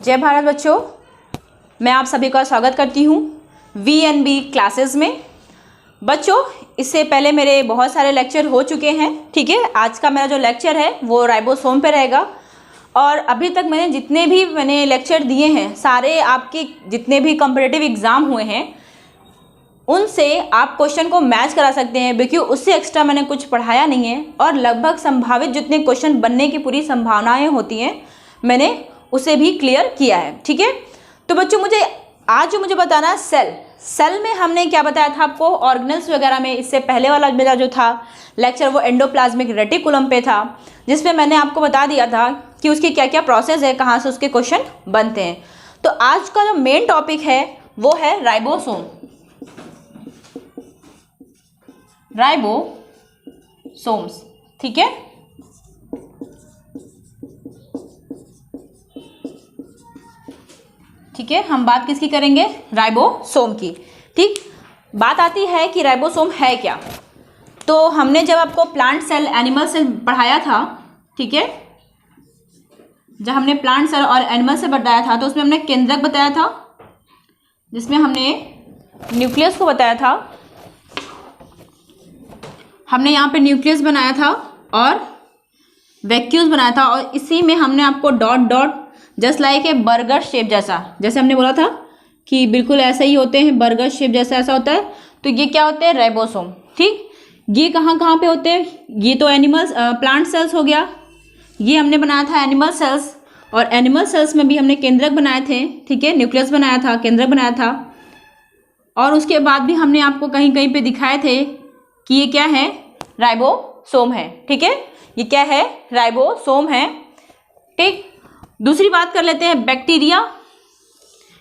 जय भारत बच्चों, मैं आप सभी का स्वागत करती हूँ VNB क्लासेस में। बच्चों, इससे पहले मेरे बहुत सारे लेक्चर हो चुके हैं, ठीक है। आज का मेरा जो लेक्चर है वो राइबोसोम पे रहेगा। और अभी तक मैंने जितने भी लेक्चर दिए हैं, सारे आपके जितने भी कॉम्पिटिटिव एग्ज़ाम हुए हैं उनसे आप क्वेश्चन को मैच करा सकते हैं, क्योंकि उससे एक्स्ट्रा मैंने कुछ पढ़ाया नहीं है। और लगभग संभावित जितने क्वेश्चन बनने की पूरी संभावनाएं होती हैं मैंने उसे भी क्लियर किया है, ठीक है। तो बच्चों, मुझे बताना है सेल में हमने क्या बताया था आपको, ऑर्गेनेल्स वगैरह में। इससे पहले वाला मेरा जो था लेक्चर वो एंडोप्लाज्मिक रेटिकुलम पे था, जिसमें मैंने आपको बता दिया था कि उसकी क्या क्या प्रोसेस है, कहाँ से उसके क्वेश्चन बनते हैं। तो आज का जो मेन टॉपिक है वो है राइबोसोम्स, ठीक है। ठीक है, हम बात किसकी करेंगे, राइबोसोम की। ठीक, बात आती है कि राइबोसोम है क्या। तो हमने जब आपको प्लांट सेल एनिमल सेल पढ़ाया था, ठीक है, जब हमने प्लांट सेल और एनिमल सेल बताया था तो उसमें हमने केंद्रक बताया था, जिसमें हमने न्यूक्लियस को बताया था। हमने यहाँ पे न्यूक्लियस बनाया था और वैक्यूल्स बनाया था, और इसी में हमने आपको dot dot just like a burger shape जैसा, जैसे हमने बोला था कि बिल्कुल ऐसे ही होते हैं, बर्गर शेप जैसा ऐसा होता है। तो ये क्या होते हैं, राइबोसोम। ठीक, ये कहाँ कहाँ पे होते हैं, ये तो एनिमल्स प्लांट सेल्स हो गया, ये हमने बनाया था एनिमल सेल्स, और एनिमल सेल्स में भी हमने केंद्रक बनाए थे, ठीक है, न्यूक्लियस बनाया था, केंद्रक बनाया था। और उसके बाद भी हमने आपको कहीं कहीं पे दिखाए थे कि ये क्या है, राइबोसोम है, ठीक है, ये क्या है, राइबोसोम है। ठीक, दूसरी बात कर लेते हैं बैक्टीरिया,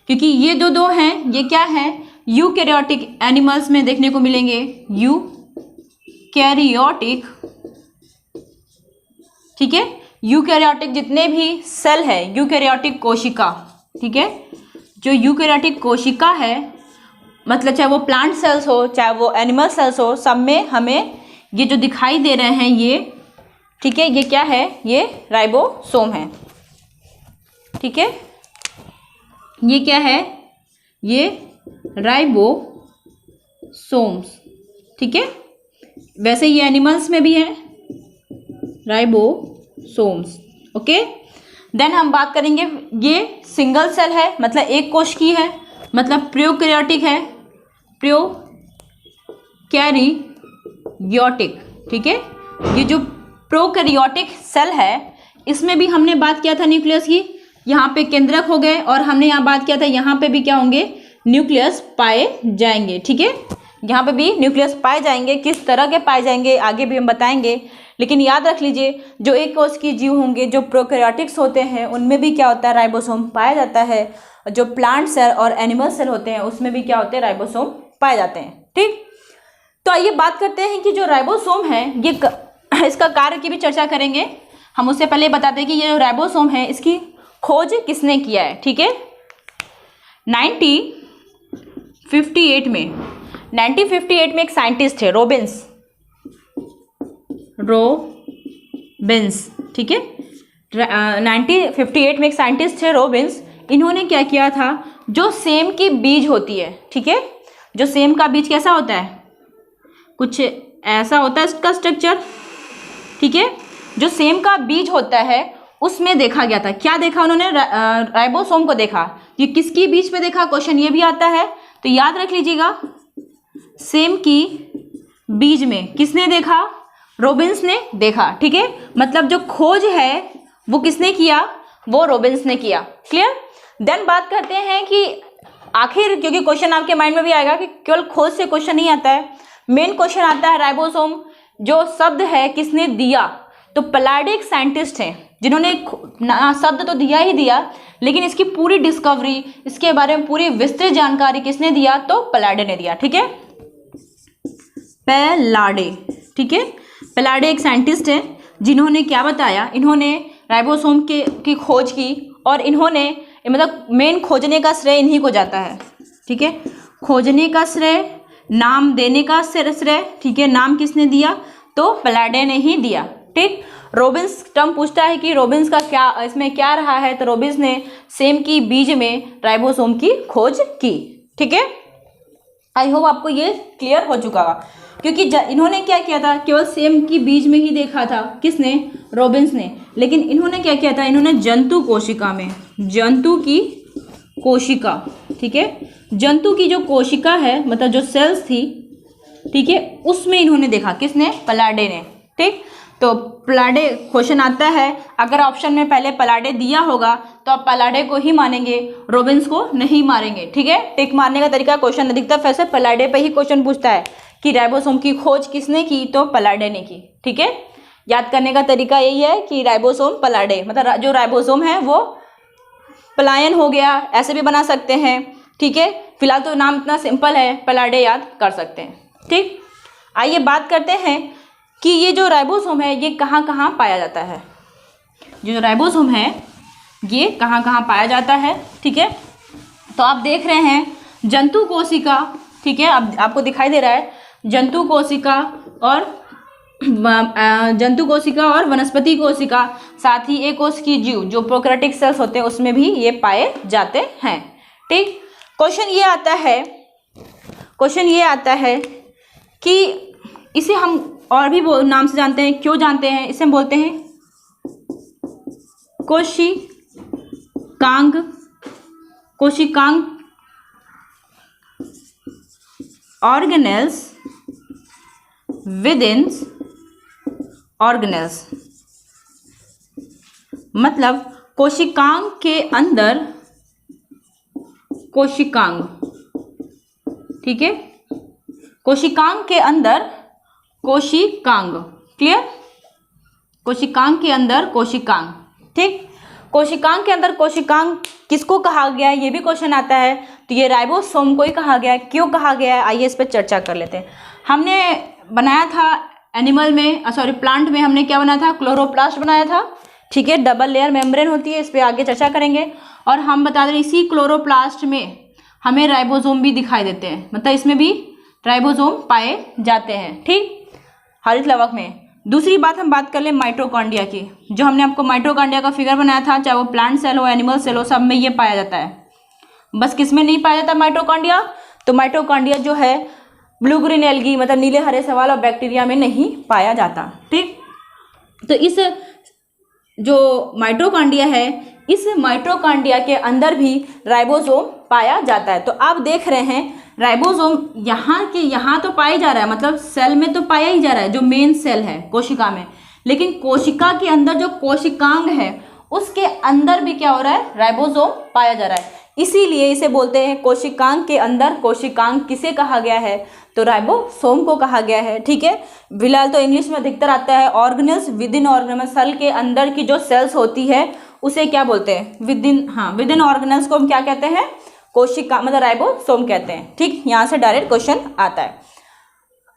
क्योंकि ये दो हैं, ये क्या है, यूकैरियोटिक एनिमल्स में देखने को मिलेंगे, यूकैरियोटिक, ठीक है। यूकैरियोटिक जितने भी सेल है, यूकैरियोटिक कोशिका, ठीक है, जो यूकैरियोटिक कोशिका है, मतलब चाहे वो प्लांट सेल्स हो चाहे वो एनिमल सेल्स हो, सब में हमें ये जो दिखाई दे रहे हैं ये, ठीक है, ये क्या है, ये राइबोसोम है, ठीक है। ये क्या है, ये राइबोसोम्स, ठीक है। वैसे ये एनिमल्स में भी है राइबोसोम्स, ओके। देन हम बात करेंगे, ये सिंगल सेल है, मतलब एक कोश की है, मतलब प्रोकैरियोटिक है, प्रोकैरियोटिक, ठीक है। ये जो प्रोकैरियोटिक सेल है इसमें भी हमने बात किया था न्यूक्लियस की, यहाँ पे केंद्रक हो गए, और हमने यहाँ बात किया था यहाँ पे भी क्या होंगे, न्यूक्लियस पाए जाएंगे, ठीक है। यहाँ पे भी न्यूक्लियस पाए जाएंगे, किस तरह के पाए जाएंगे आगे भी हम बताएंगे। लेकिन याद रख लीजिए, जो एक कोश की जीव होंगे, जो प्रोकैरियोटिक्स होते हैं, उनमें भी क्या होता है, राइबोसोम पाया जाता है। जो प्लांट सेल और एनिमल सेल होते हैं उसमें भी क्या होते हैं, राइबोसोम पाए जाते हैं, ठीक। तो आइए बात करते हैं कि जो राइबोसोम है ये इसका कार्य की भी चर्चा करेंगे। हम उससे पहले बताते हैं कि ये जो राइबोसोम है इसकी खोज किसने किया है, ठीक है। 1958 में एक साइंटिस्ट थे, रोबिन्स, ठीक है। 1958 में एक साइंटिस्ट थे रोबिन्स। इन्होंने क्या किया था, जो सेम की बीज होती है, ठीक है, जो सेम का बीज कैसा होता है, कुछ ऐसा होता है इसका स्ट्रक्चर, ठीक है। जो सेम का बीज होता है उसमें देखा गया था, क्या देखा उन्होंने, राइबोसोम को देखा। ये किसकी बीज पे देखा, क्वेश्चन ये भी आता है, तो याद रख लीजिएगा, सेम की बीज में किसने देखा, रोबिन्स ने देखा, ठीक है। मतलब जो खोज है वो किसने किया, वो रोबिन्स ने किया, क्लियर। देन बात करते हैं कि आखिर, क्योंकि क्वेश्चन आपके माइंड में भी आएगा कि केवल खोज से क्वेश्चन नहीं आता है, मेन क्वेश्चन आता है राइबोसोम जो शब्द है किसने दिया। तो पलाडिक साइंटिस्ट हैं जिन्होंने शब्द तो दिया ही दिया, लेकिन इसकी पूरी डिस्कवरी, इसके बारे में पूरी विस्तृत जानकारी किसने दिया, तो पलाडे ने दिया, ठीक है, पलाडे, ठीक है। पलाडे एक साइंटिस्ट है जिन्होंने क्या बताया, इन्होंने राइबोसोम की खोज की, और इन्होंने मतलब मेन खोजने का श्रेय इन्हीं को जाता है, ठीक है। खोजने का श्रेय, नाम देने का श्रेय, ठीक है, नाम किसने दिया, तो पलाडे ने ही दिया, ठीक। रोबिन्स टर्म पूछता है कि रोबिन्स का क्या इसमें क्या रहा है, तो रोबिन्स ने सेम की बीज में राइबोसोम की खोज की। ठीक है, आई होप आपको ये क्लियर हो चुका होगा, क्योंकि इन्होंने क्या किया था, केवल सेम की बीज में ही देखा था, किसने, रोबिन्स ने। लेकिन इन्होंने क्या किया था, इन्होंने जंतु कोशिका में, जंतु की कोशिका, ठीक है, जंतु की जो कोशिका है मतलब जो सेल्स थी, ठीक है, उसमें इन्होंने देखा, किसने, पलाडे ने। ठीक, तो पलाडे क्वेश्चन आता है, अगर ऑप्शन में पहले पलाडे दिया होगा तो आप पलाडे को ही मानेंगे, रोबिन्स को नहीं मारेंगे। ठीक है, टिक मारने का तरीका क्वेश्चन अधिकतर वैसे पलाडे पे ही क्वेश्चन पूछता है कि राइबोसोम की खोज किसने की, तो पलाडे ने की। ठीक है, याद करने का तरीका यही है कि राइबोसोम पलाडे, मतलब जो राइबोसोम है वो पलायन हो गया, ऐसे भी बना सकते हैं। ठीक है, फिलहाल तो नाम इतना सिंपल है, पलाडे याद कर सकते हैं। ठीक, आइए बात करते हैं कि ये जो राइबोसोम है ये कहाँ कहाँ पाया जाता है। जो राइबोसोम है ये कहाँ कहाँ पाया जाता है। ठीक है, तो आप देख रहे हैं जंतु कोशिका, ठीक है, अब आपको दिखाई दे रहा है जंतु कोशिका और वनस्पति कोशिका, साथ ही एक कोश की जीव जो प्रोकैरियोटिक सेल्स होते हैं उसमें भी ये पाए जाते हैं। ठीक, क्वेश्चन ये आता है कि इसे हम और भी नाम से जानते हैं, क्यों जानते हैं, इसे हम बोलते हैं कोशिकांग ऑर्गेनेल्स विदिन ऑर्गेनेल्स, मतलब कोशिकांग के अंदर कोशिकांग। ठीक है, कोशिकांग के अंदर कोशिकांग, क्लियर, कोशिकांग के अंदर कोशिकांग। ठीक, कोशिकांग के अंदर कोशिकांग किसको कहा गया है, ये भी क्वेश्चन आता है, तो ये राइबोसोम को ही कहा गया है। क्यों कहा गया है, आइए इस पर चर्चा कर लेते हैं। हमने बनाया था एनिमल में, प्लांट में हमने क्या बनाया था, क्लोरोप्लास्ट बनाया था। ठीक है, डबल लेयर मेम्ब्रेन होती है, इस पर आगे चर्चा करेंगे। और हम बता दें इसी क्लोरोप्लास्ट में हमें राइबोसोम भी दिखाई देते हैं, मतलब इसमें भी राइबोसोम पाए जाते हैं। ठीक, हरित लवक में। दूसरी बात हम बात कर लें माइटोकॉन्ड्रिया की, जो हमने आपको माइटोकॉन्ड्रिया का फिगर बनाया था, चाहे वो प्लांट सेल हो, एनिमल सेल हो, सब में ये पाया जाता है। बस किसमें नहीं पाया जाता माइटोकॉन्ड्रिया, तो माइटोकॉन्ड्रिया जो है ब्लू ग्रीन एल्गी मतलब नीले हरे शैवाल और बैक्टीरिया में नहीं पाया जाता। ठीक, तो इस जो माइटोकॉन्ड्रिया है, इस माइटोकॉन्ड्रिया के अंदर भी राइबोसोम पाया जाता है। तो आप देख रहे हैं राइबोसोम यहाँ तो पाया जा रहा है, मतलब सेल में तो पाया ही जा रहा है, जो मेन सेल है कोशिका में, लेकिन कोशिका के अंदर जो कोशिकांग है उसके अंदर भी क्या हो रहा है, राइबोसोम पाया जा रहा है। इसीलिए इसे बोलते हैं कोशिकांग के अंदर कोशिकांग। किसे कहा गया है, तो राइबोसोम को कहा गया है। ठीक है, फिलहाल तो इंग्लिश में अधिकतर आता है ऑर्गेनेल्स विदिन ऑर्गेनेल्स, सेल के अंदर की जो सेल्स होती है उसे क्या बोलते हैं, विदिन ऑर्गेनेल्स को हम क्या कहते हैं, कोशिका मतलब राइबोसोम कहते हैं। ठीक, यहाँ से डायरेक्ट क्वेश्चन आता है।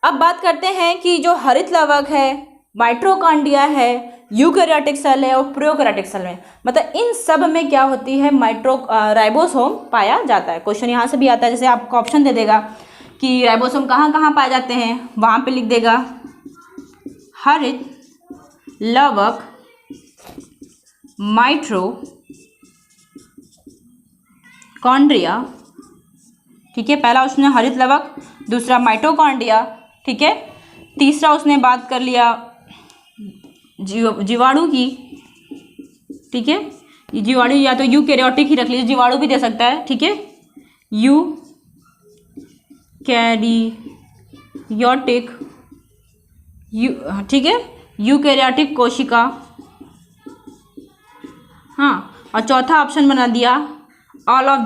अब बात करते हैं कि जो हरित लवक है, माइटोकॉन्ड्रिया है, यूकैरियोटिक सेल है और प्रोकैरियोटिक सेल में, मतलब इन सब में क्या होती है, राइबोसोम पाया जाता है। क्वेश्चन यहाँ से भी आता है, जैसे आपको ऑप्शन दे देगा कि राइबोसोम कहाँ कहाँ पाए जाते हैं, वहाँ पे लिख देगा हरित लवक माइटोकॉन्ड्रिया। ठीक है, पहला उसने हरित लवक, दूसरा माइटोकॉन्ड्रिया। ठीक है, तीसरा उसने बात कर लिया जीवाणु की। ठीक है, ये जीवाणु या तो यूकैरियोटिक ही रख लीजिए, जीवाणु भी दे सकता है। ठीक है, यूकैरियोटिक ठीक है, यूकैरियोटिक कोशिका। हाँ, और चौथा ऑप्शन बना दिया ऑल ऑफ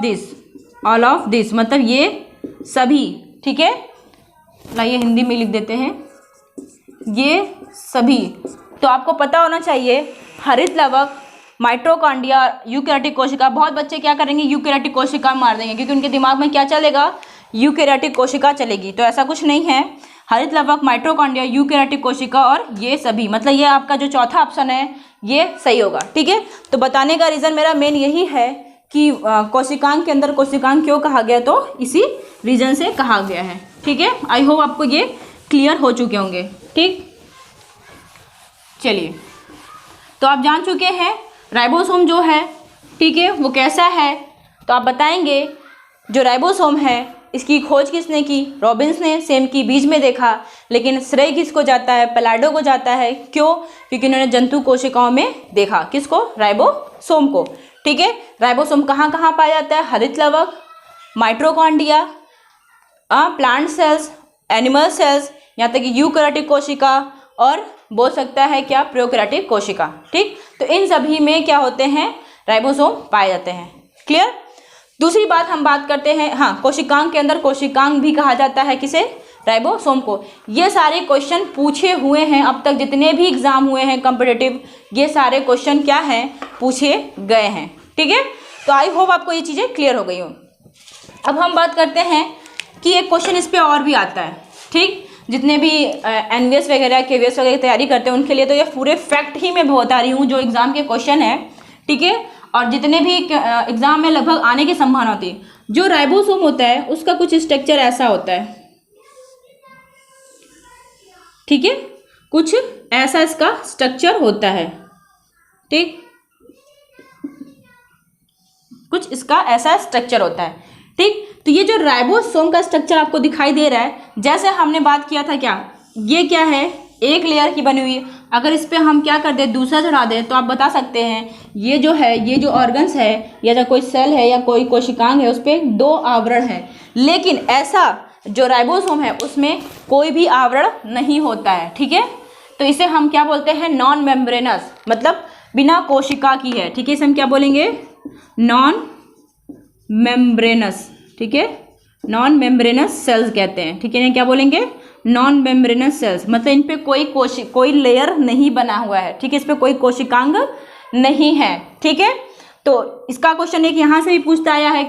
दिस मतलब ये सभी। ठीक है, लाइए हिंदी में लिख देते हैं ये सभी। तो आपको पता होना चाहिए हरित लवक, माइटोकॉन्ड्रिया, यूकैरियोटिक कोशिका। बहुत बच्चे क्या करेंगे, यूकैरियोटिक कोशिका मार देंगे, क्योंकि उनके दिमाग में क्या चलेगा, यूकैरियोटिक कोशिका चलेगी। तो ऐसा कुछ नहीं है, हरित लवक, माइटोकॉन्ड्रिया, यूकैरियोटिक कोशिका और ये सभी, मतलब ये आपका जो चौथा ऑप्शन है ये सही होगा। ठीक है, तो बताने का रीज़न मेरा मेन यही है कि कोशिकांग के अंदर कोशिकांग क्यों कहा गया, तो इसी रीजन से कहा गया है। ठीक है, आई होप आपको ये क्लियर हो चुके होंगे। ठीक, चलिए तो आप जान चुके हैं राइबोसोम जो है, ठीक है, वो कैसा है। तो आप बताएंगे जो राइबोसोम है इसकी खोज किसने की? रॉबिन्स ने सेम की बीज में देखा, लेकिन श्रेय किसको जाता है? पैलाडो को जाता है। क्यों? क्योंकि उन्होंने जंतु कोशिकाओं में देखा। किसको? राइबोसोम को। ठीक है, राइबोसोम कहाँ कहाँ पाया जाता है? हरित लवक, mitochondria, plant cells, animal cells, यहाँ तक कि यूकैरियोटिक कोशिका और बोल सकता है क्या? प्रोकैरियोटिक कोशिका। ठीक, तो इन सभी में क्या होते हैं? राइबोसोम पाए जाते हैं। क्लियर? दूसरी बात हम बात करते हैं, हाँ, कोशिकांग के अंदर कोशिकांग भी कहा जाता है किसे? राइबोसोम को। ये सारे क्वेश्चन पूछे हुए हैं अब तक, जितने भी एग्जाम हुए हैं कॉम्पिटिटिव, ये सारे क्वेश्चन क्या हैं? पूछे गए हैं। ठीक है, तो आई होप आपको ये चीज़ें क्लियर हो गई हो। अब हम बात करते हैं कि एक क्वेश्चन इस पर और भी आता है। ठीक, जितने भी एनवीएस वगैरह केवीएस वगैरह तैयारी करते हैं उनके लिए तो ये पूरे फैक्ट ही मैं बता रही हूँ जो एग्जाम के क्वेश्चन है। ठीक है, और जितने भी एग्जाम में लगभग आने की संभावना होती है। जो राइबोसोम होता है उसका कुछ स्ट्रक्चर ऐसा होता है। ठीक है, कुछ ऐसा इसका स्ट्रक्चर होता है। ठीक, कुछ इसका ऐसा स्ट्रक्चर होता है। ठीक, तो ये जो राइबोसोम का स्ट्रक्चर आपको दिखाई दे रहा है, जैसे हमने बात किया था, क्या ये क्या है? एक लेयर की बनी हुई है। अगर इस पर हम क्या कर दें? दूसरा चढ़ा दें तो आप बता सकते हैं ये जो है, ये जो ऑर्गन्स है या जो कोई सेल है या कोई कोशिकांग है उस पर 2 आवरण है। लेकिन ऐसा जो राइबोसोम है उसमें कोई भी आवरण नहीं होता है। ठीक है, तो इसे हम क्या बोलते हैं? नॉन मेम्ब्रेनस, मतलब बिना कोशिका की है। ठीक है, इसे हम क्या बोलेंगे? Non membranes. ठीक है, नॉन मेम्ब्रेनस सेल्स कहते हैं। ठीक है, इन्हें क्या बोलेंगे? नॉन मेम्ब्रेनस सेल्स, मतलब इन पे कोई लेयर नहीं बना हुआ है। ठीक है, इस पे कोई कोशिकांग नहीं है। ठीक है, तो इसका क्वेश्चन एक यहाँ से भी पूछता आया है,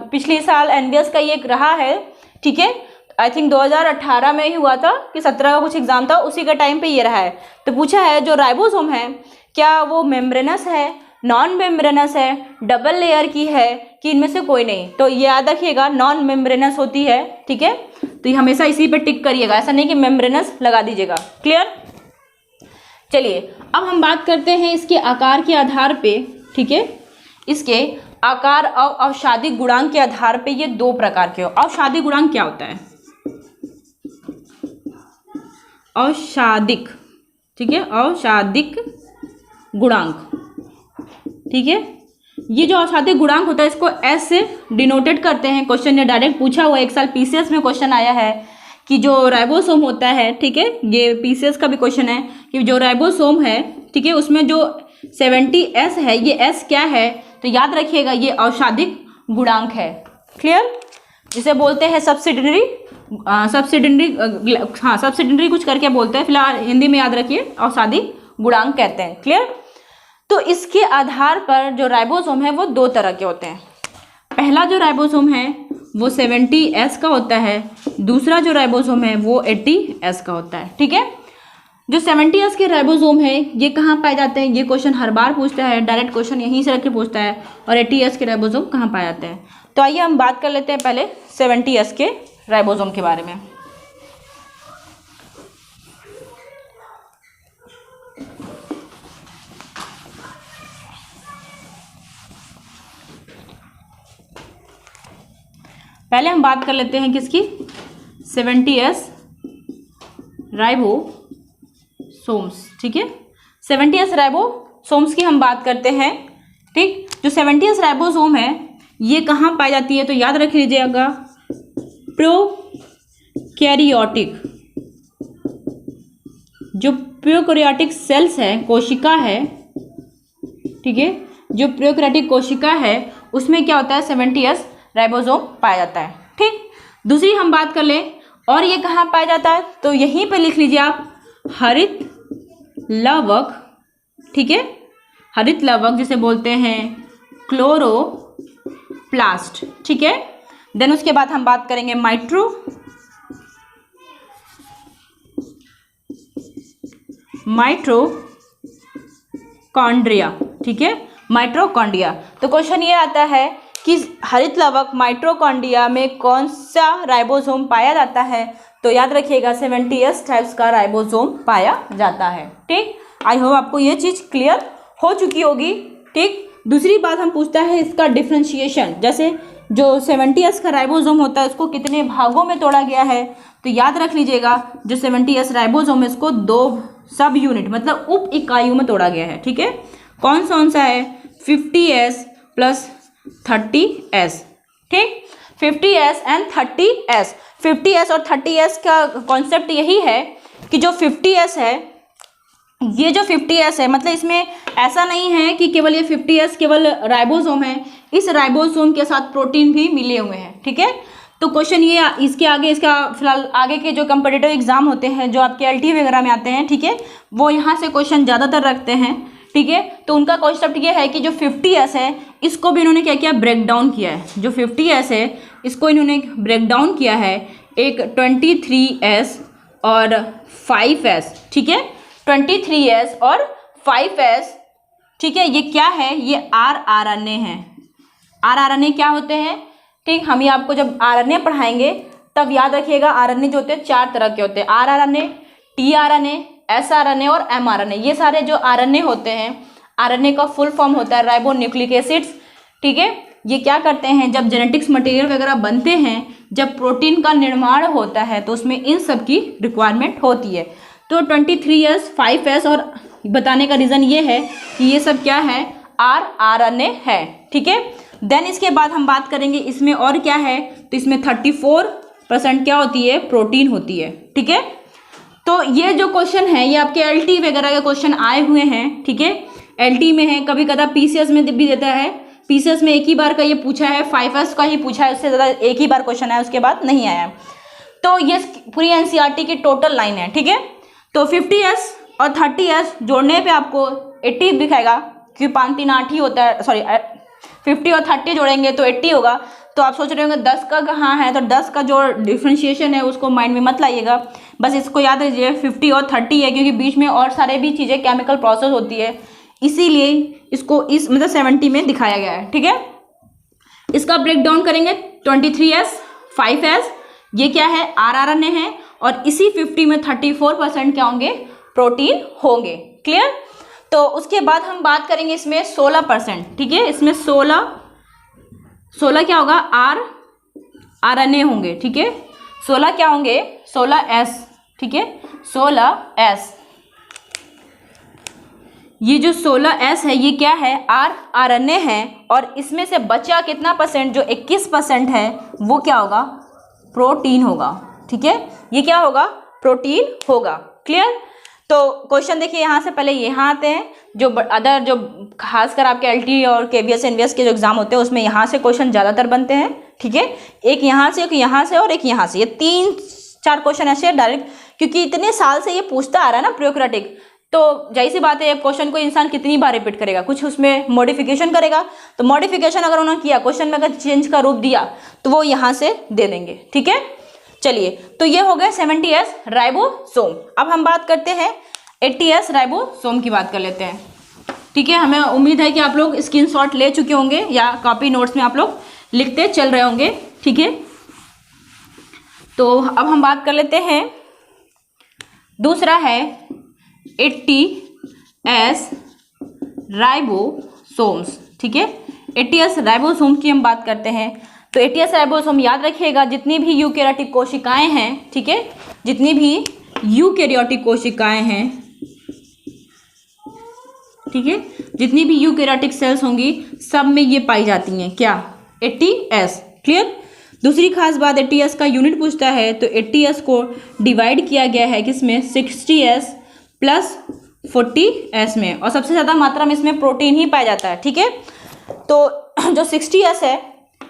पिछले साल एनवीएस का ये एक रहा है। ठीक है, आई थिंक 2018 में ही हुआ था कि 17 का कुछ एग्जाम था, उसी का टाइम पे ये रहा है। तो पूछा है जो राइबोसोम है क्या वो मेम्ब्रेनस है, नॉन मेम्ब्रेनस है, डबल लेयर की है, कि इनमें से कोई नहीं? तो ये याद रखिएगा नॉन मेम्ब्रेनस होती है। ठीक है, तो ये हमेशा इसी पे टिक करिएगा, ऐसा नहीं कि मेम्ब्रेनस लगा दीजिएगा। क्लियर? चलिए अब हम बात करते हैं इसके आकार के आधार पे। ठीक है, इसके आकार और अवसादिक गुणांक के आधार पे ये 2 प्रकार के हो। अवसादिक गुणांक क्या होता है? अवसादिक, ठीक है, अवसादिक गुणांक। ठीक है, ये जो अवसादिक गुणांक होता है इसको एस से डिनोटेड करते हैं। क्वेश्चन ने डायरेक्ट पूछा हुआ है, एक साल पीसीएस में क्वेश्चन आया है कि जो राइबोसोम होता है, ठीक है, ये पीसीएस का भी क्वेश्चन है कि जो राइबोसोम है, ठीक है, उसमें जो 70S है, ये एस क्या है? तो याद रखिएगा ये अवसादिक गुणांक है। क्लियर? जिसे बोलते हैं सब्सिडिनरी कुछ करके बोलते हैं, फिलहाल हिंदी में याद रखिए अवसादिक गुणांक कहते हैं। क्लियर? तो इसके आधार पर जो राइबोसोम है वो 2 तरह के होते हैं। पहला जो राइबोसोम है वो 70S का होता है, दूसरा जो राइबोसोम है वो 80S का होता है। ठीक है, जो 70S के राइबोसोम है ये कहाँ पाए जाते हैं? ये क्वेश्चन हर बार पूछता है, डायरेक्ट क्वेश्चन यहीं से रख के पूछता है। और 80S के राइबोसोम कहाँ पाए जाते हैं? तो आइए हम बात कर लेते हैं पहले 70S के राइबोसोम के बारे में। पहले हम बात कर लेते हैं किसकी? 70S ribosomes. ठीक है, 70S राइबोसोम्स की हम बात करते हैं। ठीक, जो 70S राइबोसोम है ये कहाँ पाई जाती है? तो याद रख लीजिएगा प्रोकैरियोटिक, जो प्रोकैरियोटिक सेल्स है, कोशिका है। ठीक है, जो प्रोकैरियोटिक कोशिका है उसमें क्या होता है? 70S राइबोसोम पाया जाता है। ठीक, दूसरी हम बात कर लें और ये कहाँ पाया जाता है? तो यहीं पे लिख लीजिए आप हरित लवक। ठीक है, हरित लवक जिसे बोलते हैं क्लोरोप्लास्ट। ठीक है, देन उसके बाद हम बात करेंगे माइटोकॉन्ड्रिया। ठीक है, माइटोकॉन्ड्रिया। तो क्वेश्चन ये आता है कि हरित लवक माइटोकॉन्ड्रिया में कौन सा राइबोसोम पाया जाता है? तो याद रखिएगा 70S टाइप्स का राइबोसोम पाया जाता है। ठीक, आई होप आपको ये चीज़ क्लियर हो चुकी होगी। ठीक, दूसरी बात हम पूछता है इसका डिफ्रेंशिएशन, जैसे जो 70S का राइबोसोम होता है उसको कितने भागों में तोड़ा गया है, तो याद रख लीजिएगा जो 70S राइबोसोम है इसको 2 सब यूनिट मतलब उप इकाइयों में तोड़ा गया है। ठीक है, कौन सा है 50S प्लस 30S। ठीक, 50S एंड 30S। 50S और 30S का कॉन्सेप्ट यही है कि जो 50S है, ये जो 50S है मतलब इसमें ऐसा नहीं है कि केवल ये 50S केवल राइबोसोम है, इस राइबोसोम के साथ प्रोटीन भी मिले हुए हैं। ठीक है, तो क्वेश्चन ये इसके आगे इसका फिलहाल आगे के जो कम्पिटिटिव एग्जाम होते हैं जो आपके LT वगैरह में आते हैं, ठीक है, वो यहाँ से क्वेश्चन ज़्यादातर रखते हैं। ठीक है, तो उनका कॉन्सेप्ट ये है कि जो 50S है इसको भी इन्होंने क्या किया, ब्रेक डाउन किया है। जो 50S है इसको इन्होंने ब्रेक डाउन किया है एक 23S और 5S। ठीक है, 23S और 5S। ठीक है, ये क्या है, ये rRNA है। rRNA क्या होते हैं, ठीक, हम ये आपको जब RNA पढ़ाएंगे तब याद रखिएगा RNA जो होते हैं 4 तरह के होते हैं, rRNA, tRNA, sRNA और mRNA। ये सारे जो RNA होते हैं, RNA का फुल फॉर्म होता है राइबो न्यूक्लिक एसिड्स। ठीक है, ये क्या करते हैं, जब जेनेटिक्स मटेरियल वगैरह बनते हैं, जब प्रोटीन का निर्माण होता है तो उसमें इन सब की रिक्वायरमेंट होती है। तो 23S 5S और बताने का रीज़न ये है कि ये सब क्या है, rRNA है। ठीक है, देन इसके बाद हम बात करेंगे इसमें और क्या है, तो इसमें 34% क्या होती है, प्रोटीन होती है। ठीक है, तो ये जो क्वेश्चन है ये आपके LT वगैरह के क्वेश्चन आए हुए हैं। ठीक है, LT में है, कभी कदा PCS में भी देता है। PCS में एक ही बार का ये पूछा है, 5S का ही पूछा है, उससे ज़्यादा एक ही बार क्वेश्चन आया, उसके बाद नहीं आया। तो ये पूरी NCERT की टोटल लाइन है। ठीक है, तो 50S और 30S जोड़ने पे आपको 80 दिखाएगा क्योंकि 5 3 8 ही होता है, सॉरी 50 और 30 जोड़ेंगे तो 80 होगा। तो आप सोच रहे होंगे 10 का कहाँ है, तो 10 का जो डिफ्रेंशिएशन है उसको माइंड में मत लाइएगा, बस इसको याद रखिए 50 और 30 है क्योंकि बीच में और सारे भी चीज़ें केमिकल प्रोसेस होती है, इसीलिए इसको इस मतलब 70 में दिखाया गया है। ठीक है, इसका ब्रेक डाउन करेंगे 23S 5S, ये क्या है, rRNA है, और इसी 50 में 34% क्या होंगे, प्रोटीन होंगे। क्लियर, तो उसके बाद हम बात करेंगे इसमें 16%। ठीक है, इसमें 16 क्या होगा, rRNA होंगे। ठीक है, 16 क्या होंगे, 16S। ठीक है, 16S, ये जो 16S है ये क्या है, rRNA है, और इसमें से बचा कितना परसेंट, जो 21% है वो क्या होगा, प्रोटीन होगा। ठीक है, ये क्या होगा, प्रोटीन होगा। क्लियर, तो क्वेश्चन देखिए यहाँ से पहले यहाँ आते हैं, जो अदर जो खासकर आपके LT और KVS NVS के जो एग्जाम होते हैं उसमें यहाँ से क्वेश्चन ज़्यादातर बनते हैं। ठीक है, एक यहाँ से, एक यहाँ से और एक यहाँ से, ये 3-4 क्वेश्चन ऐसे डायरेक्ट, क्योंकि इतने साल से ये पूछता आ रहा है ना प्रियोक्रेटिक, तो जाहिर सी बात है क्वेश्चन को इंसान कितनी बार रिपीट करेगा, कुछ उसमें मॉडिफिकेशन करेगा, तो मॉडिफिकेशन अगर उन्होंने किया, क्वेश्चन में अगर चेंज का रूप दिया तो वो यहाँ से दे देंगे। ठीक है, चलिए, तो ये हो गए 70S राइबोसोम। अब हम बात करते हैं 80S राइबोसोम की बात कर लेते हैं। ठीक है, हमें उम्मीद है कि आप लोग स्क्रीनशॉट ले चुके होंगे या कॉपी नोट्स में आप लोग लिखते चल रहे होंगे। ठीक है, तो अब हम बात कर लेते हैं, दूसरा है 80S राइबोसोम्स। ठीक है, 80S राइबोसोम की हम बात करते हैं, तो 80S राइबोसोम याद रखिएगा जितनी भी यूकैरियोटिक कोशिकाएं हैं, ठीक है, जितनी भी यूकैरियोटिक कोशिकाएं हैं, ठीक है, जितनी भी यूकैरियोटिक सेल्स होंगी सब में ये पाई जाती हैं, क्या, 80S। क्लियर, दूसरी खास बात 80S का यूनिट पूछता है, तो 80S को डिवाइड किया गया है किसमें, 60S प्लस 40S में, और सबसे ज़्यादा मात्रा में इसमें प्रोटीन ही पाया जाता है। ठीक है, तो जो 60S है,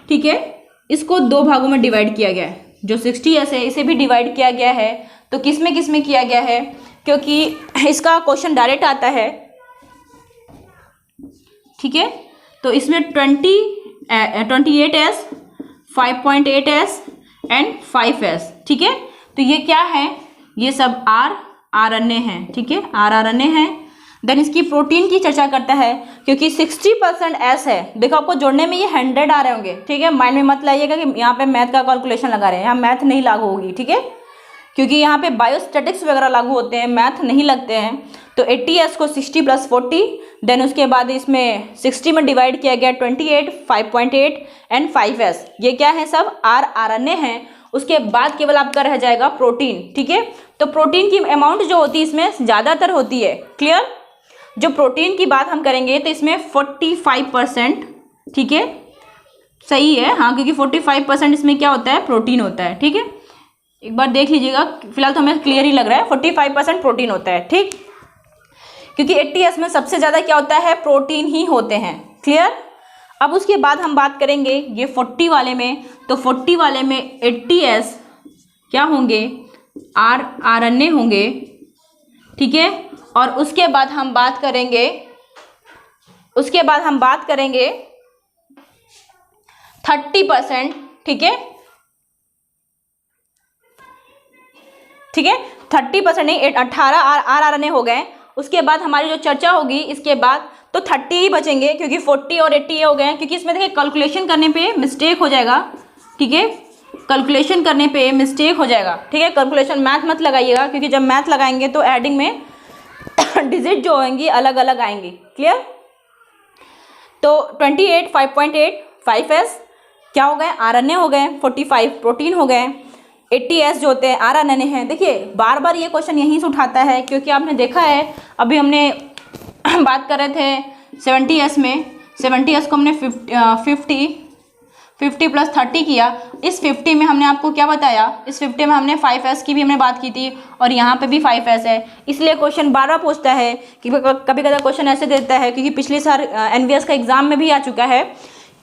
ठीक है, इसको 2 भागों में डिवाइड किया गया है। जो 60S है इसे भी डिवाइड किया गया है, तो किस में किया गया है, क्योंकि इसका क्वेश्चन डायरेक्ट आता है। ठीक है, तो इसमें 28S 5.8S एंड 5S। ठीक है, तो ये क्या है, ये सब rRNA है। ठीक है, rRNA है। देन इसकी प्रोटीन की चर्चा करता है, क्योंकि 60% S है, देखो आपको जोड़ने में ये 100 आ रहे होंगे। ठीक है, माइंड में मत लाइएगा कि यहाँ पे मैथ का कैलकुलेशन लगा रहे हैं, यहाँ मैथ नहीं लागू होगी। ठीक है, क्योंकि यहाँ पे बायोस्टैटिक्स वगैरह लागू होते हैं, मैथ नहीं लगते हैं। तो 80S को 60 + 40 देन उसके बाद इसमें 60 में डिवाइड किया गया 28, 5.8 एंड 5s, ये क्या है सब RNA हैं। उसके बाद केवल आपका रह जाएगा प्रोटीन, ठीक है। तो प्रोटीन की अमाउंट जो होती है इसमें ज़्यादातर होती है, क्लियर। जो प्रोटीन की बात हम करेंगे तो इसमें 45%, ठीक है, सही है हाँ, क्योंकि 45% इसमें क्या होता है, प्रोटीन होता है, ठीक है। एक बार देख लीजिएगा, फिलहाल तो हमें क्लियर ही लग रहा है 45% प्रोटीन होता है, ठीक, क्योंकि 80s में सबसे ज़्यादा क्या होता है, प्रोटीन ही होते हैं, क्लियर। अब उसके बाद हम बात करेंगे ये 40 वाले में, तो 40 वाले में 80s क्या होंगे, RNA होंगे, ठीक है। और उसके बाद हम बात करेंगे 30%, ठीक है, ठीक है, 30% नहीं, 18 RNA हो गए। उसके बाद हमारी जो चर्चा होगी इसके बाद तो 30 ही बचेंगे, क्योंकि 40 और 80 हो गए, क्योंकि इसमें देखिए कैलकुलेशन करने पे मिस्टेक हो जाएगा, ठीक है, कैलकुलेशन करने पे मिस्टेक हो जाएगा, ठीक है। कैलकुलेशन मैथ मत लगाइएगा, क्योंकि जब मैथ लगाएंगे तो एडिंग में डिजिट जो होंगी अलग अलग आएंगी, क्लियर। तो 28, 5.8, 5s क्या हो गए, RNA हो गए, 45 प्रोटीन हो गए, 80s जो होते हैं RNA हैं। देखिए बार बार ये क्वेश्चन यहीं से उठाता है, क्योंकि आपने देखा है अभी हमने बात कर रहे थे 70s में, 70s को हमने 50 प्लस 30 किया। इस 50 में हमने आपको क्या बताया, इस 50 में हमने 5s की भी हमने बात की थी, और यहाँ पे भी 5s है। इसलिए क्वेश्चन बार बार पूछता है कि कभी कभी क्वेश्चन ऐसे देता है, क्योंकि पिछले साल NVS का एग्जाम में भी आ चुका है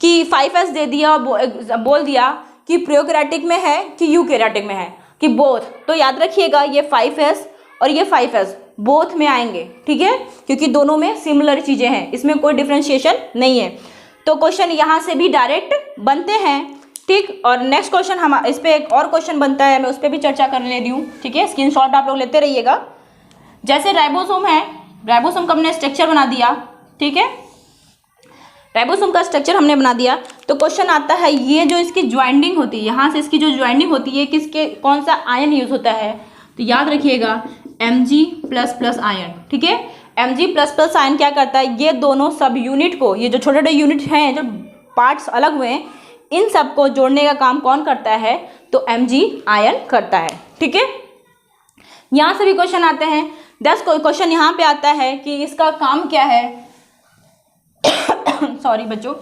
कि 5s दे दिया और बोल दिया कि प्रोकैरियोटिक में है कि यूकैरियोटिक में है, कि बोथ। तो याद रखिएगा ये 5s और ये 5s बोथ में आएंगे, ठीक है, क्योंकि दोनों में सिमिलर चीज़ें हैं, इसमें कोई डिफ्रेंशिएशन नहीं है। तो क्वेश्चन यहाँ से भी डायरेक्ट बनते हैं, ठीक। और नेक्स्ट क्वेश्चन हम इस पर एक और क्वेश्चन बनता है, मैं उस पर भी चर्चा कर ले रही हूँ, ठीक है। स्क्रीनशॉट आप लोग लेते रहिएगा। जैसे राइबोसोम है, राइबोसोम का हमने स्ट्रक्चर बना दिया, ठीक है, राइबोसोम का स्ट्रक्चर हमने बना दिया। तो क्वेश्चन आता है ये जो इसकी ज्वाइंटिंग होती है, यहाँ से इसकी जो ज्वाइंटिंग होती है, किसके कौन सा आयन यूज होता है, तो याद रखिएगा Mg++ आयन, ठीक है। Mg++ आयन क्या करता है, ये दोनों सब यूनिट को, ये जो छोटे छोटे यूनिट हैं, जो पार्ट्स अलग हुए हैं, इन सब को जोड़ने का काम कौन करता है, तो Mg आयन करता है, ठीक है। यहाँ से भी क्वेश्चन आते हैं। 10 क्वेश्चन यहाँ पे आता है कि इसका काम क्या है सॉरी बच्चों,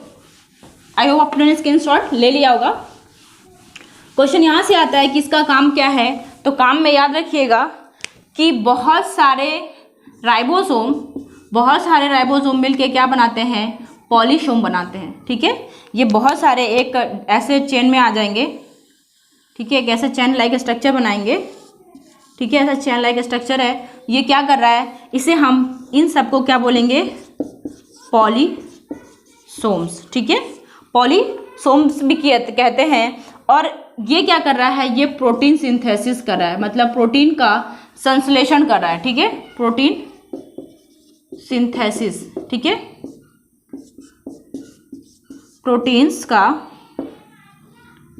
आई होप आपने स्क्रीनशॉट ले लिया होगा। क्वेश्चन यहाँ से आता है कि इसका काम क्या है, तो काम में याद रखिएगा कि बहुत सारे राइबोसोम मिलके क्या बनाते हैं, पॉलीसोम बनाते हैं, ठीक है। ये बहुत सारे एक ऐसे चेन में आ जाएंगे, ठीक है, एक ऐसे चेन लाइक स्ट्रक्चर बनाएंगे, ठीक है, ऐसा चेन लाइक स्ट्रक्चर है। ये क्या कर रहा है, इसे हम इन सबको क्या बोलेंगे, पॉलीसोम्स, ठीक है, पॉलीसोम्स भी कहते हैं। और ये क्या कर रहा है, ये प्रोटीन सिंथेसिस कर रहा है, मतलब प्रोटीन का संश्लेषण कर रहा है, ठीक है, प्रोटीन सिंथेसिस, ठीक है, प्रोटीन्स का,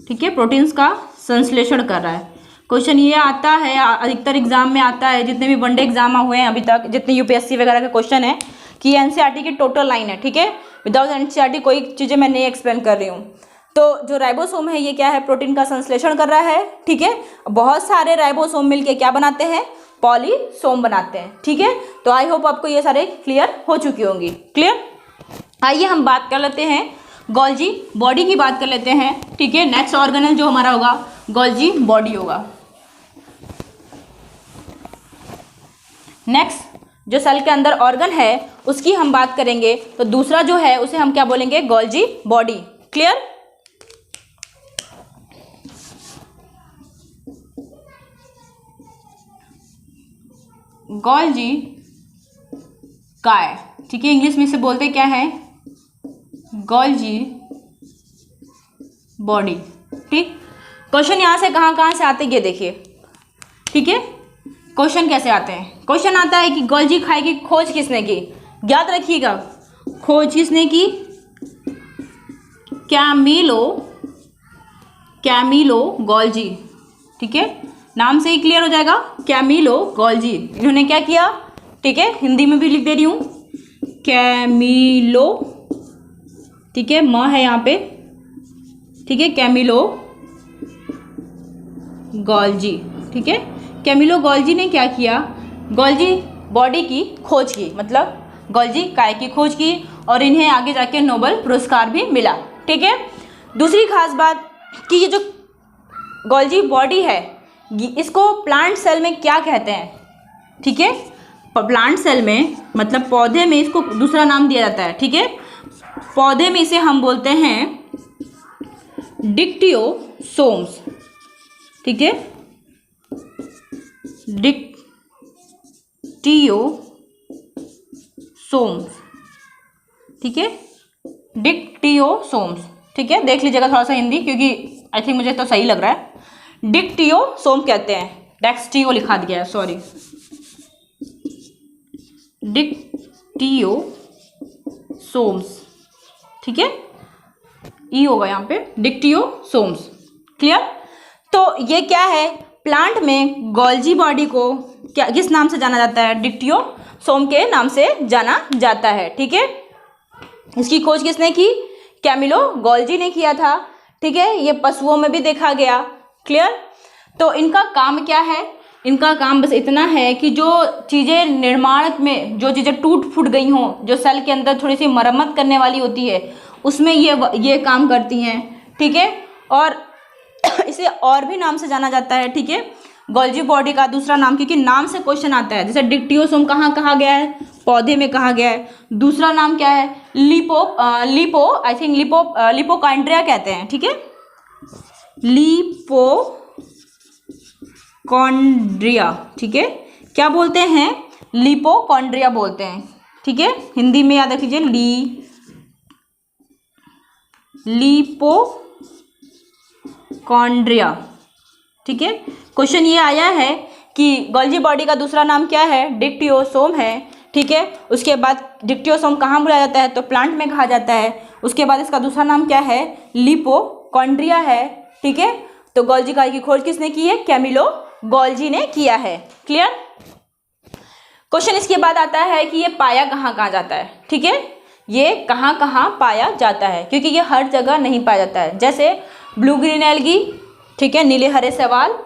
ठीक है, प्रोटीन्स का संश्लेषण कर रहा है। क्वेश्चन ये आता है, अधिकतर एग्जाम में आता है, जितने भी वनडे एग्जाम हुए हैं अभी तक, जितने यूपीएससी वगैरह के क्वेश्चन है, कि एनसीईआरटी की टोटल लाइन है, ठीक है, विदाउट एनसीईआरटी कोई चीज़ें मैं नहीं एक्सप्लेन कर रही हूँ। तो जो राइबोसोम है ये क्या है, प्रोटीन का संश्लेषण कर रहा है, ठीक है। बहुत सारे राइबोसोम मिलके क्या बनाते हैं, पॉलीसोम बनाते हैं, ठीक है। तो आई होप आपको ये सारे क्लियर हो चुकी होंगी, क्लियर। आइए हम बात कर लेते हैं गोल्जी बॉडी की बात कर लेते हैं, ठीक है। नेक्स्ट ऑर्गेनल जो हमारा होगा गोल्जी बॉडी होगा। नेक्स्ट जो सेल के अंदर ऑर्गन है उसकी हम बात करेंगे, तो दूसरा जो है उसे हम क्या बोलेंगे, गोल्जी बॉडी, क्लियर। गोल्जी काय, ठीक है, इंग्लिश में से बोलते क्या है, गोल्जी बॉडी, ठीक। क्वेश्चन यहां से कहां से आते हैं ये देखिए, ठीक है। क्वेश्चन कैसे आते हैं, क्वेश्चन आता है कि गोल्जी काय की खोज किसने की, याद रखिएगा, खोज किसने की, कैमिलो गोल्जी, ठीक है, नाम से ही क्लियर हो जाएगा, कैमिलो गोल्जी। इन्होंने क्या किया, ठीक है, हिंदी में भी लिख दे रही हूँ, कैमिलो, ठीक है, म है यहाँ पे, ठीक है, कैमिलो गोल्जी, ठीक है। कैमिलो गोल्जी ने क्या किया, गोल्जी बॉडी की खोज की, मतलब गोल्जी काय की खोज की और इन्हें आगे जाके नोबेल पुरस्कार भी मिला, ठीक है। दूसरी खास बात कि ये जो गोल्जी बॉडी है इसको प्लांट सेल में क्या कहते हैं, ठीक है। प्लांट सेल में मतलब पौधे में इसको दूसरा नाम दिया जाता है, ठीक है। पौधे में इसे हम बोलते हैं डिक्टियोसोम्स, ठीक है, डिक्टियोसोम्स, ठीक है, डिक्टियोसोम्स, ठीक है। देख लीजिएगा थोड़ा सा हिंदी, क्योंकि आई थिंक मुझे तो सही लग रहा है। डिक्टियोसोम कहते हैं, डेक्सटियो लिखा दिया है, सॉरी, डिक्टियोसोम्स, ठीक है, ई होगा यहाँ पे, डिक्टियोसोम्स, क्लियर। तो ये क्या है, प्लांट में गोल्जी बॉडी को क्या किस नाम से जाना जाता है, डिक्टियोसोम के नाम से जाना जाता है, ठीक है। इसकी खोज किसने की, कैमिलो गोल्जी ने किया था, ठीक है। ये पशुओं में भी देखा गया, क्लियर। तो इनका काम क्या है, इनका काम बस इतना है कि जो चीज़ें निर्माण में जो चीज़ें टूट फूट गई हों, जो सेल के अंदर थोड़ी सी मरम्मत करने वाली होती है, उसमें ये काम करती हैं, ठीक है। और इसे और भी नाम से जाना जाता है, ठीक है, गोल्जी बॉडी का दूसरा नाम, क्योंकि नाम से क्वेश्चन आता है। जैसे डिक्टियोसोम कहाँ कहा गया है, पौधे में कहा गया है। दूसरा नाम क्या है, लिपोकाइंड्रिया कहते हैं, ठीक है, लिपोकॉन्ड्रिया, ठीक है, क्या बोलते हैं, लिपोकॉन्ड्रिया बोलते हैं, ठीक है। हिंदी में याद रख लीजिए, लिपोकॉन्ड्रिया, ठीक है। क्वेश्चन ये आया है कि गोल्जी बॉडी का दूसरा नाम क्या है, डिक्टियोसोम है, ठीक है। उसके बाद डिक्टियोसोम कहाँ बुलाया जाता है, तो प्लांट में कहा जाता है। उसके बाद इसका दूसरा नाम क्या है, लिपोकॉन्ड्रिया है, ठीक है। तो गोल्जी काय की खोज किसने की है, कैमिलो गोल्जी ने किया है, क्लियर। क्वेश्चन इसके बाद आता है कि ये पाया कहाँ कहाँ जाता है, ठीक है, ये कहाँ कहाँ पाया जाता है, क्योंकि ये हर जगह नहीं पाया जाता है। जैसे ब्लू ग्रीन एल्गी, ठीक है, नीले हरे शैवाल,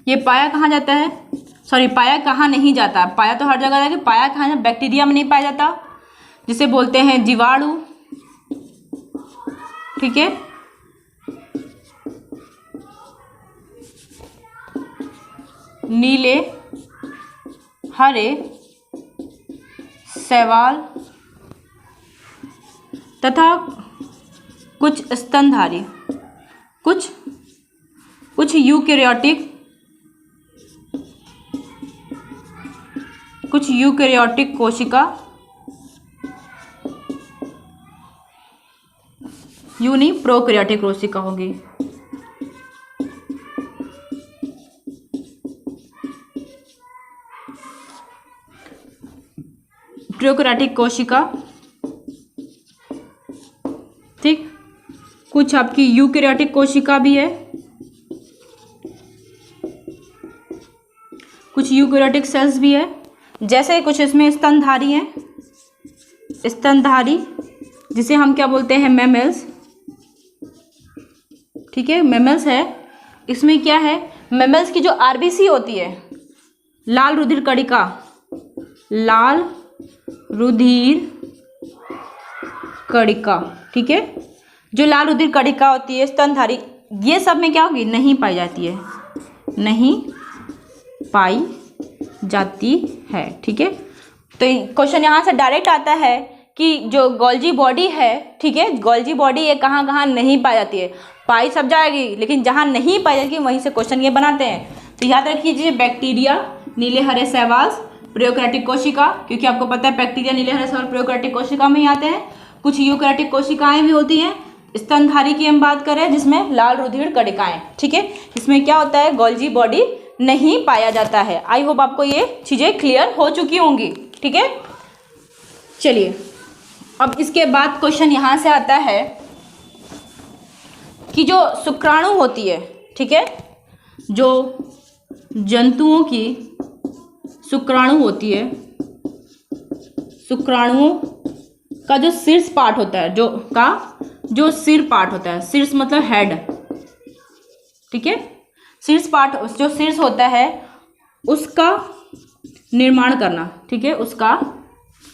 ये पाया कहाँ जाता है, सॉरी पाया कहाँ नहीं जाता, पाया तो हर जगह जाता है, पाया कहाँ जाता, बैक्टीरिया में नहीं पाया जाता, जिसे बोलते हैं जीवाणु, ठीक है। नीले हरे शैवाल तथा कुछ स्तनधारी, कुछ यूकेरियोटिक कोशिका, प्रोकैरियोटिक कोशिका होगी, प्रोकैरियोटिक कोशिका, ठीक। कुछ आपकी यूकेरियोटिक कोशिका भी है, कुछ यूकेरियोटिक सेल्स भी है। जैसे कुछ इसमें स्तनधारी हैं, स्तनधारी जिसे हम क्या बोलते हैं, मैमल्स, ठीक है, मैमल्स है। इसमें क्या है, मैमल्स की जो आरबीसी होती है, लाल रुधिर कणिका, लाल रुधिर कणिका, ठीक है, जो लाल रुधिर कणिका होती है स्तनधारी, ये सब में क्या होगी, नहीं पाई जाती है, नहीं पाई जाती है, ठीक है। तो क्वेश्चन यहाँ से डायरेक्ट आता है कि जो गोल्जी बॉडी है, ठीक है, गोल्जी बॉडी ये कहाँ कहाँ नहीं पाई जाती है, पाई सब जाएगी, लेकिन जहाँ नहीं पाई जाएगी वहीं से क्वेश्चन ये बनाते हैं। तो याद रखिए, बैक्टीरिया, नीले हरे शैवाल, प्रोकैरियोटिक कोशिका, क्योंकि आपको पता है बैक्टीरिया, नीले हरे शैवाल प्रोकैरियोटिक कोशिका में ही आते हैं। कुछ यूकैरियोटिक कोशिकाएं भी होती हैं, स्तनधारी की हम बात करें जिसमें लाल रुधिर कणिकाएं, ठीक है, इसमें क्या होता है, गोल्जी बॉडी नहीं पाया जाता है। आई होप आपको ये चीज़ें क्लियर हो चुकी होंगी, ठीक है। चलिए अब इसके बाद क्वेश्चन यहाँ से आता है कि जो शुक्राणु होती है, ठीक है, जो जंतुओं की शुक्राणु होती है, शुक्राणुओं का जो शीर्ष पार्ट होता है, जो सिर पार्ट होता है, शीर्ष मतलब हेड, ठीक है, शीर्ष पार्ट, जो शीर्ष होता है उसका निर्माण करना, ठीक है, उसका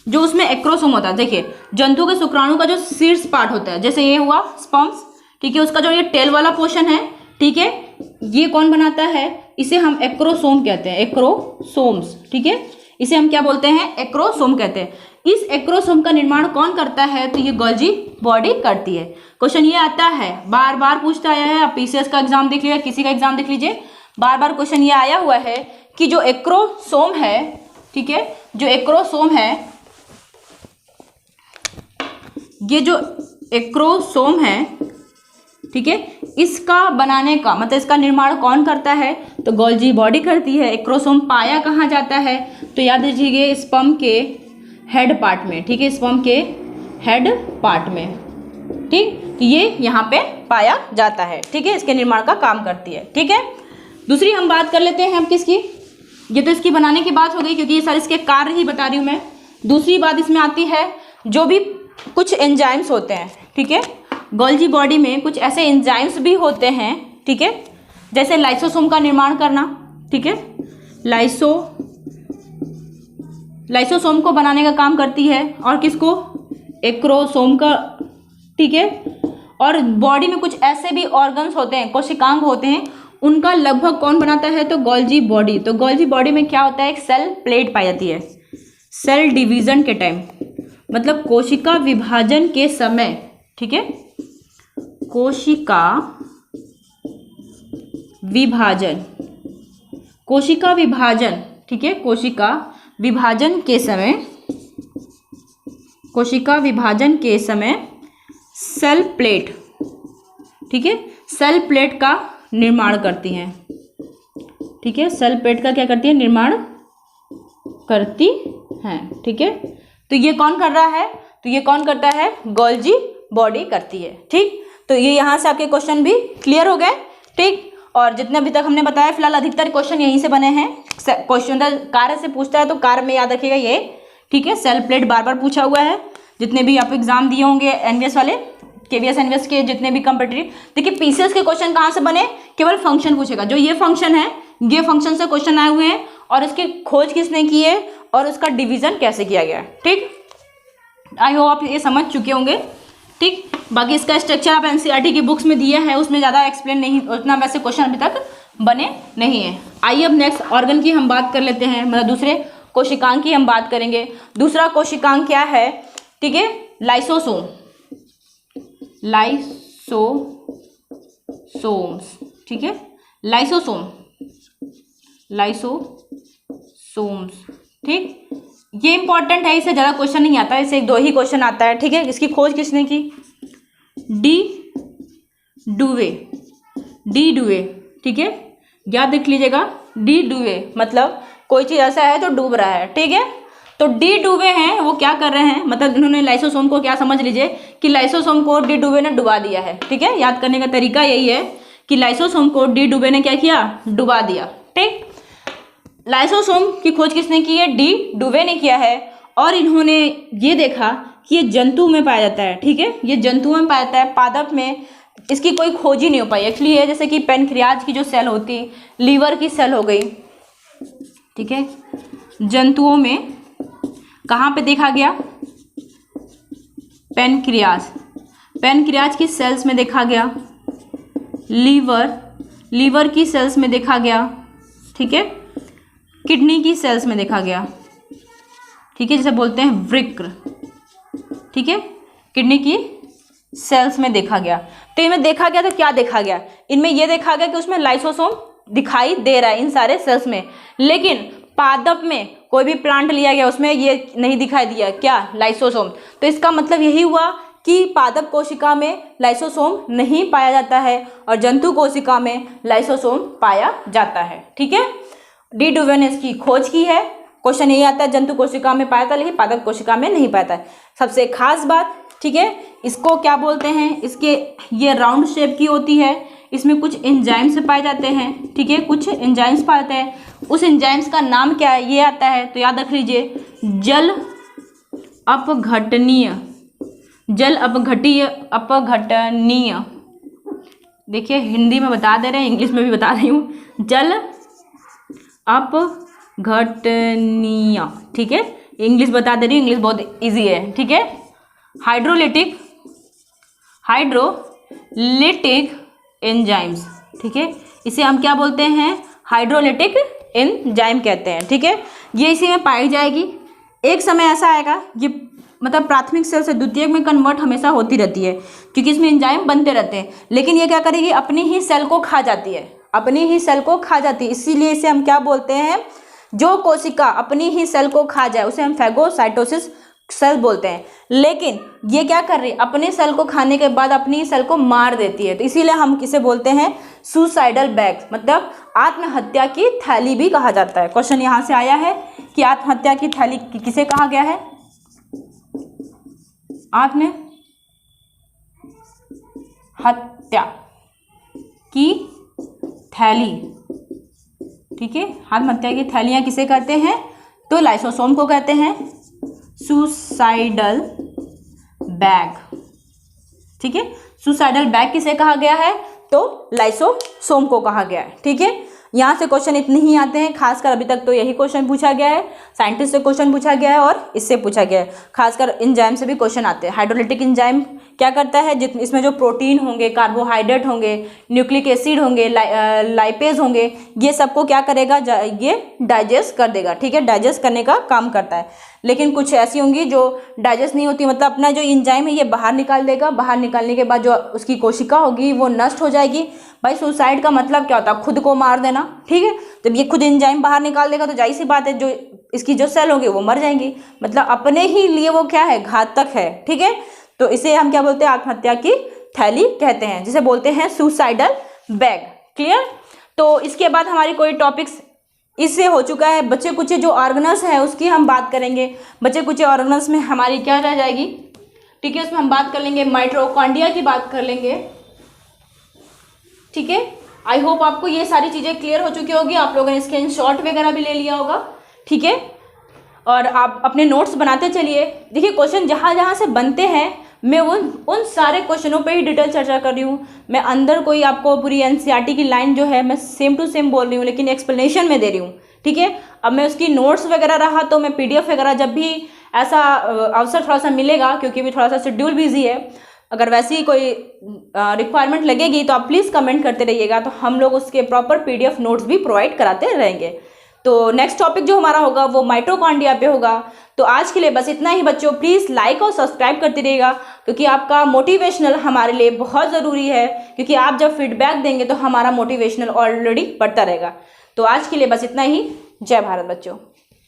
जो उसमें एक्रोसोम होता है। देखिए जंतु के शुक्राणु का जो शीर्ष पार्ट होता है, जैसे ये हुआ स्पर्म्स, ठीक है, उसका जो ये टेल वाला पोर्शन है, ठीक है, ये कौन बनाता है, इसे हम एक्रोसोम कहते हैं, एक्रोसोम्स, ठीक है, इसे हम क्या बोलते हैं, एक्रोसोम कहते हैं। इस एक्रोसोम का निर्माण कौन करता है, तो ये गोल्जी बॉडी करती है। क्वेश्चन ये आता है, बार बार पूछता आया है, आप पीसीएस का एग्जाम देख लीजिए, किसी का एग्जाम देख लीजिए, बार बार क्वेश्चन ये आया हुआ है कि जो एक्रोसोम है, ठीक है, जो एक्रोसोम है, ये जो एक्रोसोम है, ठीक है, इसका बनाने का मतलब इसका निर्माण कौन करता है, तो गोल्जी बॉडी करती है। एक्रोसोम पाया कहाँ जाता है, तो याद रखिए स्पर्म के हेड पार्ट में, ठीक है, स्पर्म के हेड पार्ट में, ठीक, तो ये यहाँ पे पाया जाता है, ठीक है, इसके निर्माण का काम करती है, ठीक है। दूसरी हम बात कर लेते हैं हम किसकी, ये तो इसकी बनाने की बात हो गई क्योंकि ये सारे इसके कार्य ही बता रही हूँ मैं। दूसरी बात इसमें आती है जो भी कुछ एंजाइम्स होते हैं, ठीक है, गोल्जी बॉडी में कुछ ऐसे एंजाइम्स भी होते हैं, ठीक है, जैसे लाइसोसोम का निर्माण करना, ठीक है, लाइसोसोम को बनाने का काम करती है, और किसको, एक्रोसोम का, ठीक है, और बॉडी में कुछ ऐसे भी ऑर्गन्स होते हैं, कोशिकांग होते हैं, उनका लगभग कौन बनाता है, तो गोल्जी बॉडी। तो गोल्जी बॉडी में क्या होता है, एक सेल प्लेट पाई जाती है, सेल डिवीजन के टाइम, मतलब कोशिका विभाजन के समय, ठीक है, कोशिका विभाजन, ठीक है, कोशिका विभाजन के समय सेल प्लेट, ठीक है, सेल प्लेट का निर्माण करती हैं, ठीक है, सेल प्लेट का क्या करती है, निर्माण करती हैं, ठीक है। तो ये कौन कर रहा है, तो ये कौन करता है, गोल्जी बॉडी करती है, ठीक। तो ये यहाँ से आपके क्वेश्चन भी क्लियर हो गए, ठीक। और जितने अभी तक हमने बताया फिलहाल अधिकतर क्वेश्चन यहीं से बने हैं। क्वेश्चन कार्य से पूछता है तो कार्य में याद रखिएगा ये, ठीक है, सेल प्लेट बार बार पूछा हुआ है, जितने भी आप एग्जाम दिए होंगे एनवीएस वाले, केवीएस एनवीएस के जितने भी कॉम्पिटिटिव। देखिए पीसीएस के क्वेश्चन कहाँ से बने, केवल फंक्शन पूछेगा, जो ये फंक्शन है, ये फंक्शन से क्वेश्चन आए हुए हैं, और इसकी खोज किसने की है और उसका डिवीजन कैसे किया गया है, ठीक। आई होप आप ये समझ चुके होंगे, ठीक। बाकी इसका स्ट्रक्चर आप एनसीईआरटी की बुक्स में दिया है, उसमें ज़्यादा एक्सप्लेन नहीं, उतना वैसे क्वेश्चन अभी तक बने नहीं है। आइए अब नेक्स्ट ऑर्गन की हम बात कर लेते हैं, मतलब दूसरे कोशिकांग की हम बात करेंगे। दूसरा कोशिकांग क्या है, ठीक है, लाइसोसोम, लाइसोसोम्स, ठीक है, लाइसोसोम्स, ठीक। ये इंपॉर्टेंट है, इससे ज़्यादा क्वेश्चन नहीं आता है, इससे 2 ही क्वेश्चन आता है, ठीक है। इसकी खोज किसने की, डी डुवे, ठीक है, याद रख लीजिएगा, डी डुवे मतलब कोई चीज़ ऐसा है तो डूब रहा है, ठीक है। तो डी डुवे हैं, वो क्या कर रहे हैं, मतलब इन्होंने लाइसोसोम को क्या समझ लीजिए कि लाइसोसोम को डी डुवे ने डुबा दिया है, ठीक है। याद करने का तरीका यही है कि लाइसोसोम को डी डुवे ने क्या किया, डुबा दिया, ठीक। लाइसोसोम की खोज किसने की है, डी डुवे ने किया है, और इन्होंने ये देखा कि ये जंतु में पाया जाता है, ठीक है, ये जंतुओं में पाया जाता है, पादप में इसकी कोई खोज ही नहीं हो पाई। एक्चुअली है जैसे कि पेनक्रियाज की जो सेल होती, लीवर की सेल हो गई, ठीक है, जंतुओं में कहाँ पे देखा गया, पेनक्रियाज की सेल्स में देखा गया, लीवर की सेल्स में देखा गया, ठीक है, किडनी की सेल्स में देखा गया, ठीक है, जिसे बोलते हैं वृक्क, ठीक है, किडनी की सेल्स में देखा गया। तो इनमें देखा गया तो क्या देखा गया, इनमें यह देखा गया कि उसमें लाइसोसोम दिखाई दे रहा है इन सारे सेल्स में, लेकिन पादप में कोई भी प्लांट लिया गया उसमें ये नहीं दिखाई दिया, क्या, लाइसोसोम। तो इसका मतलब यही हुआ कि पादप कोशिका में लाइसोसोम नहीं पाया जाता है और जंतु कोशिका में लाइसोसोम पाया जाता है, ठीक है। डी डुवे ने इसकी खोज की है, क्वेश्चन यही आता है, जंतु कोशिका में पाया था लेकिन पादप कोशिका में नहीं पाया था। सबसे खास बात ठीक है। इसको क्या बोलते हैं, इसके ये राउंड शेप की होती है, इसमें कुछ एंजाइम्स पाए जाते हैं, ठीक है, कुछ एंजाइम्स पाते हैं। उस एंजाइम्स का नाम क्या है, ये आता है, तो याद रख लीजिए जल अपघटनीय, जल अपघटनीय। देखिए हिंदी में बता दे रहे हैं, इंग्लिश में भी बता रही हूँ, जल अपघटनीय, ठीक है, इंग्लिश बता दे रही हूँ, इंग्लिश बहुत इजी है, ठीक है। हाइड्रोलिटिक एंजाइम्स, ठीक है, इसे हम क्या बोलते हैं, हाइड्रोलिटिक एंजाइम कहते हैं, ठीक है। ये इसी में पाई जाएगी। एक समय ऐसा आएगा, ये मतलब प्राथमिक सेल से द्वितीयक में कन्वर्ट हमेशा होती रहती है, क्योंकि इसमें एंजाइम बनते रहते हैं, लेकिन ये क्या करेगी, अपनी ही सेल को खा जाती है, अपनी ही सेल को खा जाती है। इसीलिए इसे हम क्या बोलते हैं, जो कोशिका अपनी ही सेल को खा जाए उसे हम फैगोसाइटोसिस सेल बोलते हैं। लेकिन ये क्या कर रही है, अपने सेल को खाने के बाद अपनी सेल को मार देती है, तो इसीलिए हम किसे बोलते हैं, सुसाइडल बैग, मतलब आत्महत्या की थैली भी कहा जाता है। क्वेश्चन यहाँ से आया है कि आत्महत्या की थैली किसे कहा गया है, आत्महत्या की थैली, ठीक है। आत्महत्या की थैलियाँ किसे कहते हैं, तो लाइसोसोम को कहते हैं, सुसाइडल बैग, ठीक है। सुसाइडल बैग किसे कहा गया है, तो लाइसोसोम को कहा गया है, ठीक है। यहाँ से क्वेश्चन इतने ही आते हैं, खासकर अभी तक तो यही क्वेश्चन पूछा गया है, साइंटिस्ट से क्वेश्चन पूछा गया है और इससे पूछा गया है, खासकर एंजाइम से भी क्वेश्चन आते हैं। हाइड्रोलिटिक एंजाइम क्या करता है, इसमें जो प्रोटीन होंगे, कार्बोहाइड्रेट होंगे, न्यूक्लिक एसिड होंगे, लाइपेज होंगे, ये सबको क्या करेगा, ये डाइजेस्ट कर देगा, ठीक है, डाइजेस्ट करने का काम करता है। लेकिन कुछ ऐसी होंगी जो डाइजेस्ट नहीं होती, मतलब अपना जो एंजाइम है ये बाहर निकाल देगा, बाहर निकालने के बाद जो उसकी कोशिका होगी वो नष्ट हो जाएगी। भाई सुसाइड का मतलब क्या होता है, खुद को मार देना, ठीक है। जब ये खुद एंजाइम बाहर निकाल देगा तो जाहिर सी बात है जो इसकी जो सेल होगी वो मर जाएंगी, मतलब अपने ही लिए वो क्या है, घातक है, ठीक है। तो इसे हम क्या बोलते हैं, आत्महत्या की थैली कहते हैं, जिसे बोलते हैं सुसाइडल बैग। क्लियर। तो इसके बाद हमारी कोई टॉपिक्स इससे हो चुका है। बचे कुछ जो ऑर्गेनल्स है उसकी हम बात करेंगे। बचे कुछ ऑर्गेनल्स में हमारी क्या रह जाएगी, ठीक है, उसमें हम बात कर लेंगे, माइटोकॉन्ड्रिया की बात कर लेंगे, ठीक है। आई होप आपको ये सारी चीज़ें क्लियर हो चुकी होगी, आप लोगों ने स्क्रीनशॉट वगैरह भी ले लिया होगा, ठीक है। और आप अपने नोट्स बनाते चलिए। देखिए क्वेश्चन जहाँ जहाँ से बनते हैं मैं उन सारे क्वेश्चनों पे ही डिटेल चर्चा कर रही हूँ। मैं अंदर कोई आपको पूरी एनसीईआरटी की लाइन जो है मैं सेम टू सेम बोल रही हूँ, लेकिन एक्सप्लेनेशन में दे रही हूँ, ठीक है। अब मैं उसकी नोट्स वगैरह रहा तो मैं पीडीएफ वगैरह जब भी ऐसा अवसर थोड़ा सा मिलेगा, क्योंकि भी थोड़ा सा शेड्यूल बिजी है, अगर वैसी ही कोई रिक्वायरमेंट लगेगी तो आप प्लीज़ कमेंट करते रहिएगा, तो हम लोग उसके प्रॉपर पीडीएफ नोट्स भी प्रोवाइड कराते रहेंगे। तो नेक्स्ट टॉपिक जो हमारा होगा वो माइटोकॉन्ड्रिया पे होगा। तो आज के लिए बस इतना ही बच्चों, प्लीज़ लाइक और सब्सक्राइब करते रहिएगा, क्योंकि आपका मोटिवेशनल हमारे लिए बहुत ज़रूरी है, क्योंकि आप जब फीडबैक देंगे तो हमारा मोटिवेशनल ऑलरेडी बढ़ता रहेगा। तो आज के लिए बस इतना ही। जय भारत बच्चों।